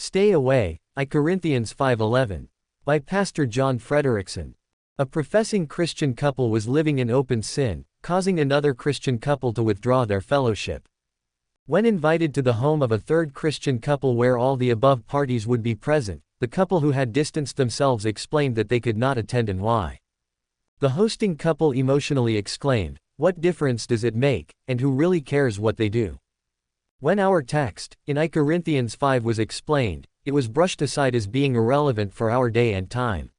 Stay Away, I Corinthians 5:11. By Pastor John Frederickson. A professing Christian couple was living in open sin, causing another Christian couple to withdraw their fellowship. When invited to the home of a third Christian couple where all the above parties would be present, the couple who had distanced themselves explained that they could not attend and why. The hosting couple emotionally exclaimed, "What difference does it make, and who really cares what they do?" When our text, in I Corinthians 5 was explained, it was brushed aside as being irrelevant for our day and time.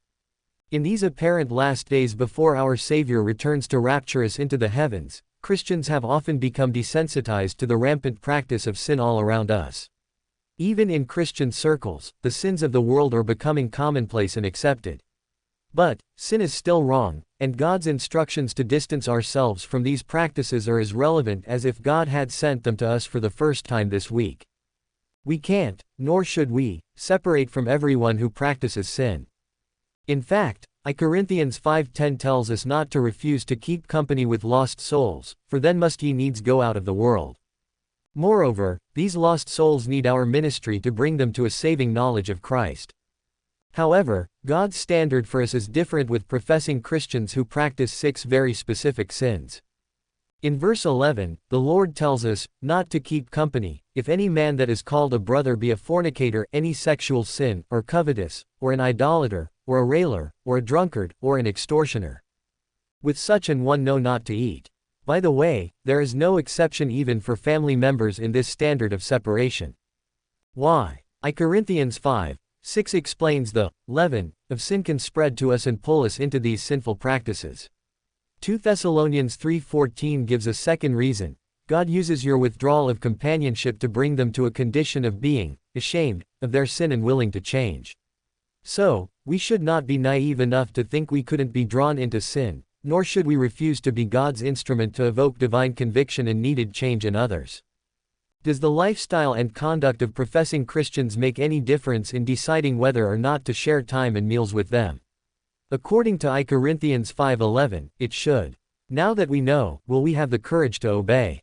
In these apparent last days before our Savior returns to rapture us into the heavens, Christians have often become desensitized to the rampant practice of sin all around us. Even in Christian circles, the sins of the world are becoming commonplace and accepted. But, sin is still wrong, and God's instructions to distance ourselves from these practices are as relevant as if God had sent them to us for the first time this week. We can't, nor should we, separate from everyone who practices sin. In fact, I Corinthians 5:10 tells us not to refuse to keep company with lost souls, for then must ye needs go out of the world. Moreover, these lost souls need our ministry to bring them to a saving knowledge of Christ. However, God's standard for us is different with professing Christians who practice 6 very specific sins. In verse 11, the Lord tells us, not to keep company, if any man that is called a brother be a fornicator, any sexual sin, or covetous, or an idolater, or a railer, or a drunkard, or an extortioner. With such an one no not to eat. By the way, there is no exception even for family members in this standard of separation. Why? I Corinthians 5:6 explains the leaven of sin can spread to us and pull us into these sinful practices. 2 Thessalonians 3:14 gives a second reason. God uses your withdrawal of companionship to bring them to a condition of being ashamed of their sin and willing to change. So, we should not be naive enough to think we couldn't be drawn into sin, nor should we refuse to be God's instrument to evoke divine conviction and needed change in others. Does the lifestyle and conduct of professing Christians make any difference in deciding whether or not to share time and meals with them? According to I Corinthians 5:11, it should. Now that we know, will we have the courage to obey?